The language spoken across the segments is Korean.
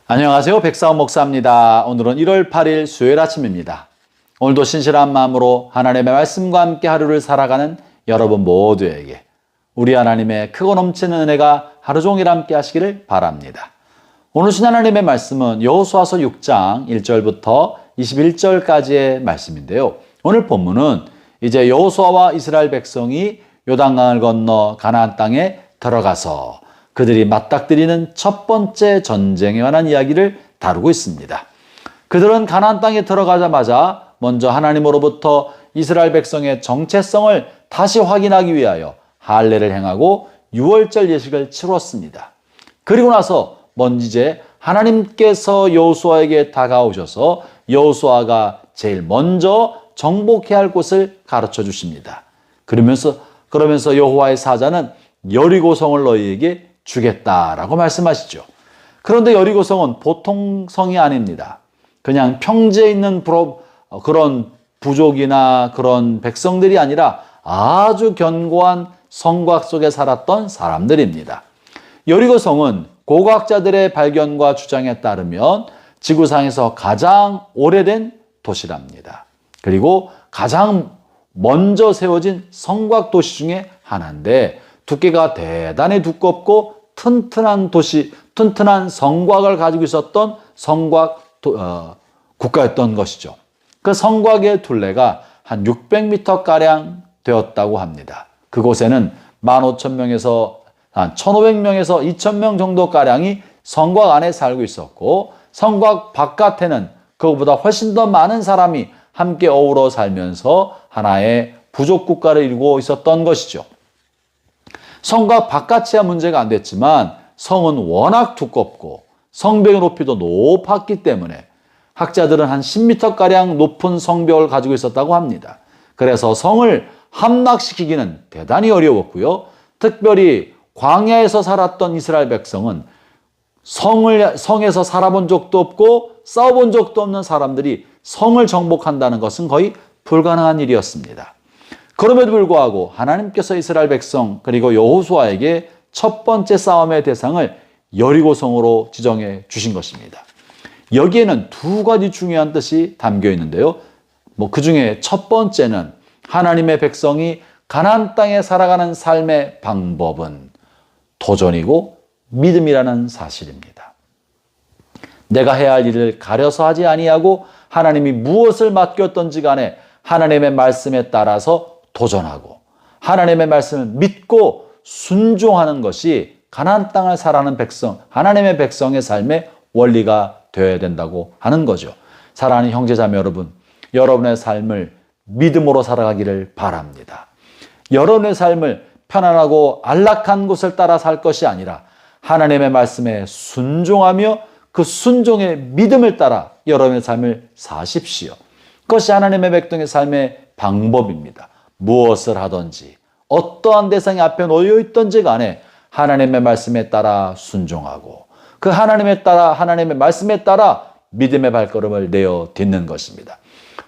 안녕하세요. 백사원 목사입니다. 오늘은 1월 8일 수요일 아침입니다. 오늘도 신실한 마음으로 하나님의 말씀과 함께 하루를 살아가는 여러분 모두에게 우리 하나님의 크고 넘치는 은혜가 하루 종일 함께 하시기를 바랍니다. 오늘 신 하나님의 말씀은 여호수아서 6장 1절부터 21절까지의 말씀인데요. 오늘 본문은 이제 여호수아와 이스라엘 백성이 요단강을 건너 가나안 땅에 들어가서 그들이 맞닥뜨리는 첫 번째 전쟁에 관한 이야기를 다루고 있습니다. 그들은 가나안 땅에 들어가자마자 먼저 하나님으로부터 이스라엘 백성의 정체성을 다시 확인하기 위하여 할례를 행하고 유월절 예식을 치렀습니다. 그리고 나서 먼저 이제 하나님께서 여호수아에게 다가오셔서 여호수아가 제일 먼저 정복해야 할 곳을 가르쳐 주십니다. 그러면서 여호와의 사자는 여리고성을 너희에게 주겠다라고 말씀하시죠. 그런데 여리고성은 보통 성이 아닙니다. 그냥 평지에 있는 그런 부족이나 그런 백성들이 아니라 아주 견고한 성곽 속에 살았던 사람들입니다. 여리고성은 고고학자들의 발견과 주장에 따르면 지구상에서 가장 오래된 도시랍니다. 그리고 가장 먼저 세워진 성곽 도시 중에 하나인데 두께가 대단히 두껍고 튼튼한 성곽을 가지고 있었던 국가였던 것이죠. 그 성곽의 둘레가 한 600m가량 되었다고 합니다. 그곳에는 15,000명에서 한 1,500명에서 2,000명 정도가량이 성곽 안에 살고 있었고, 성곽 바깥에는 그것보다 훨씬 더 많은 사람이 함께 어우러 살면서 하나의 부족 국가를 이루고 있었던 것이죠. 성곽 바깥이야 문제가 안 됐지만 성은 워낙 두껍고 성벽의 높이도 높았기 때문에 학자들은 한 10m가량 높은 성벽을 가지고 있었다고 합니다. 그래서 성을 함락시키기는 대단히 어려웠고요. 특별히 광야에서 살았던 이스라엘 백성은 성에서 살아본 적도 없고 싸워본 적도 없는 사람들이 성을 정복한다는 것은 거의 불가능한 일이었습니다. 그럼에도 불구하고 하나님께서 이스라엘 백성 그리고 여호수아에게 첫 번째 싸움의 대상을 여리고성으로 지정해 주신 것입니다. 여기에는 두 가지 중요한 뜻이 담겨 있는데요. 그 중에 첫 번째는 하나님의 백성이 가나안 땅에 살아가는 삶의 방법은 도전이고 믿음이라는 사실입니다. 내가 해야 할 일을 가려서 하지 아니하고 하나님이 무엇을 맡겼던지 간에 하나님의 말씀에 따라서 도전하고 하나님의 말씀을 믿고 순종하는 것이 가나안 땅을 살아가는 백성, 하나님의 백성의 삶의 원리가 되어야 된다고 하는 거죠. 사랑하는 형제자매 여러분, 여러분의 삶을 믿음으로 살아가기를 바랍니다. 여러분의 삶을 편안하고 안락한 곳을 따라 살 것이 아니라 하나님의 말씀에 순종하며 그 순종의 믿음을 따라 여러분의 삶을 사십시오. 그것이 하나님의 백성의 삶의 방법입니다. 무엇을 하든지 어떠한 대상이 앞에 놓여 있든지 간에 하나님의 말씀에 따라 순종하고 그 하나님의 말씀에 따라 믿음의 발걸음을 내어 딛는 것입니다.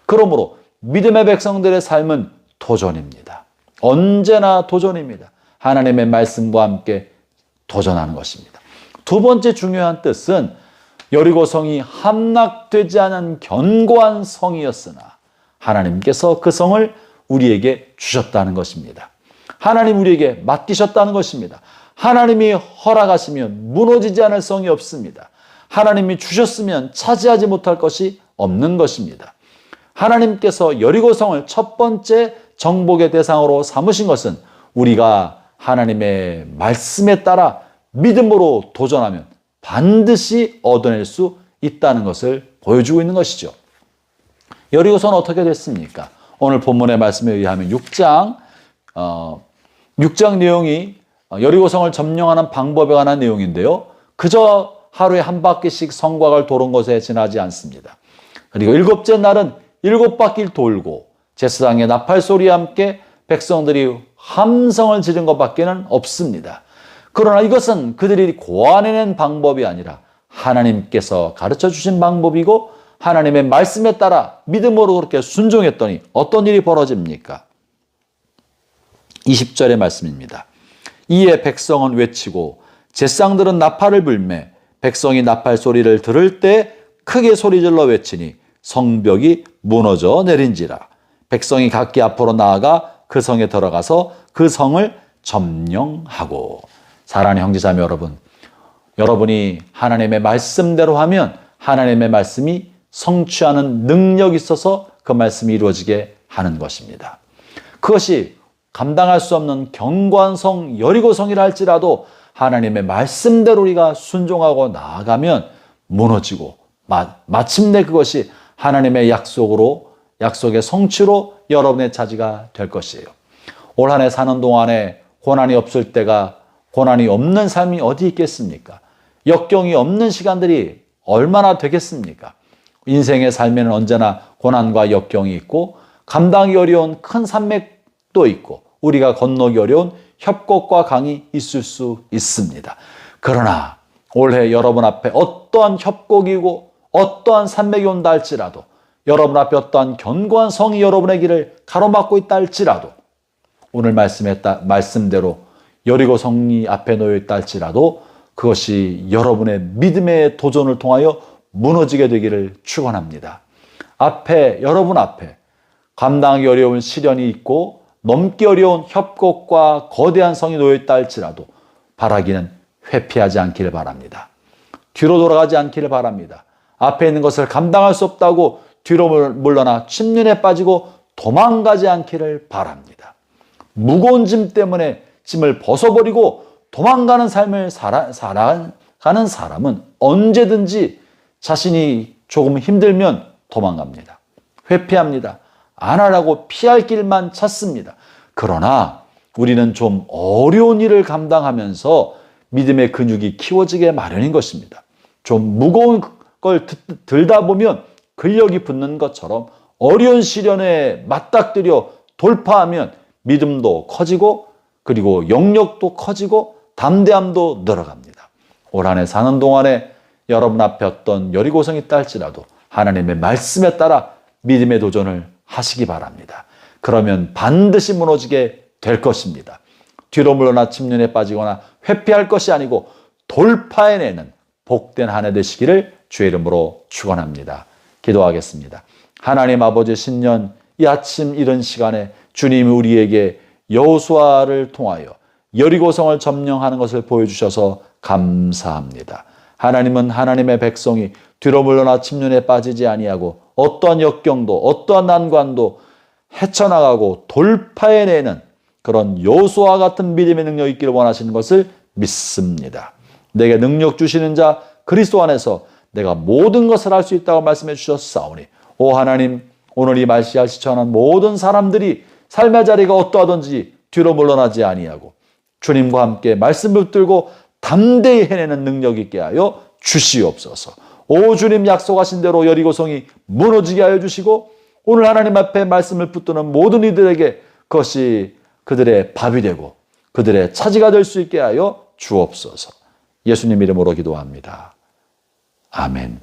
그러므로 믿음의 백성들의 삶은 도전입니다. 언제나 도전입니다. 하나님의 말씀과 함께 도전하는 것입니다. 두 번째 중요한 뜻은 여리고성이 함락되지 않은 견고한 성이었으나 하나님께서 그 성을 우리에게 주셨다는 것입니다. 하나님 우리에게 맡기셨다는 것입니다. 하나님이 허락하시면 무너지지 않을 성이 없습니다. 하나님이 주셨으면 차지하지 못할 것이 없는 것입니다. 하나님께서 여리고성을 첫 번째 정복의 대상으로 삼으신 것은 우리가 하나님의 말씀에 따라 믿음으로 도전하면 반드시 얻어낼 수 있다는 것을 보여주고 있는 것이죠. 여리고성은 어떻게 됐습니까? 오늘 본문의 말씀에 의하면 6장 내용이 여리고성을 점령하는 방법에 관한 내용인데요. 그저 하루에 한 바퀴씩 성곽을 도는 것에 지나지 않습니다. 그리고 7째 날은 7바퀴를 돌고 제사장의 나팔 소리와 함께 백성들이 함성을 지른 것밖에는 없습니다. 그러나 이것은 그들이 고안해낸 방법이 아니라 하나님께서 가르쳐 주신 방법이고 하나님의 말씀에 따라 믿음으로 그렇게 순종했더니 어떤 일이 벌어집니까? 20절의 말씀입니다. 이에 백성은 외치고 제사장들은 나팔을 불매 백성이 나팔 소리를 들을 때 크게 소리질러 외치니 성벽이 무너져 내린지라. 백성이 각기 앞으로 나아가 그 성에 들어가서 그 성을 점령하고. 사랑하는 형제자매 여러분, 여러분이 하나님의 말씀대로 하면 하나님의 말씀이 성취하는 능력이 있어서 그 말씀이 이루어지게 하는 것입니다. 그것이 감당할 수 없는 견고한 성 여리고성이라 할지라도 하나님의 말씀대로 우리가 순종하고 나아가면 무너지고 마침내 그것이 하나님의 약속의 성취로 여러분의 차지가 될 것이에요. 올 한 해 사는 동안에 고난이 없을 때가, 고난이 없는 삶이 어디 있겠습니까? 역경이 없는 시간들이 얼마나 되겠습니까? 인생의 삶에는 언제나 고난과 역경이 있고 감당이 어려운 큰 산맥도 있고 우리가 건너기 어려운 협곡과 강이 있을 수 있습니다. 그러나 올해 여러분 앞에 어떠한 협곡이고 어떠한 산맥이 온다 할지라도, 여러분 앞에 어떠한 견고한 성이 여러분의 길을 가로막고 있다 할지라도, 오늘 말씀대로 여리고 성이 앞에 놓여 있다 할지라도 그것이 여러분의 믿음의 도전을 통하여 무너지게 되기를 축원합니다. 여러분 앞에 감당하기 어려운 시련이 있고 넘기 어려운 협곡과 거대한 성이 놓여 있다 할지라도 바라기는 회피하지 않기를 바랍니다. 뒤로 돌아가지 않기를 바랍니다. 앞에 있는 것을 감당할 수 없다고 뒤로 물러나 침륜에 빠지고 도망가지 않기를 바랍니다. 무거운 짐 때문에 짐을 벗어버리고 도망가는 삶을 살아가는 사람은 언제든지 자신이 조금 힘들면 도망갑니다. 회피합니다. 안 하라고 피할 길만 찾습니다. 그러나 우리는 좀 어려운 일을 감당하면서 믿음의 근육이 키워지게 마련인 것입니다. 좀 무거운 걸 들다 보면 근력이 붙는 것처럼 어려운 시련에 맞닥뜨려 돌파하면 믿음도 커지고 그리고 영역도 커지고 담대함도 늘어갑니다. 올 한 해 사는 동안에 여러분 앞에 어떤 여리고성이 있다 할지라도 하나님의 말씀에 따라 믿음의 도전을 하시기 바랍니다. 그러면 반드시 무너지게 될 것입니다. 뒤로 물러나 침륜에 빠지거나 회피할 것이 아니고 돌파해내는 복된 한 해 되시기를 주의 이름으로 축원합니다. 기도하겠습니다. 하나님 아버지, 신년 이 아침 이른 시간에 주님이 우리에게 여호수아를 통하여 여리고성을 점령하는 것을 보여주셔서 감사합니다. 하나님은 하나님의 백성이 뒤로 물러나 침륜에 빠지지 아니하고 어떠한 역경도 어떠한 난관도 헤쳐나가고 돌파해내는 그런 여호수아 같은 믿음의 능력이 있기를 원하시는 것을 믿습니다. 내게 능력 주시는 자 그리스도 안에서 내가 모든 것을 할 수 있다고 말씀해 주셨사오니, 오 하나님, 오늘 이 말씀을 시청하는 모든 사람들이 삶의 자리가 어떠하든지 뒤로 물러나지 아니하고 주님과 함께 말씀을 붙들고 담대히 해내는 능력 있게 하여 주시옵소서. 오 주님, 약속하신 대로 여리고성이 무너지게 하여 주시고 오늘 하나님 앞에 말씀을 붙드는 모든 이들에게 그것이 그들의 밥이 되고 그들의 차지가 될 수 있게 하여 주옵소서. 예수님 이름으로 기도합니다. 아멘.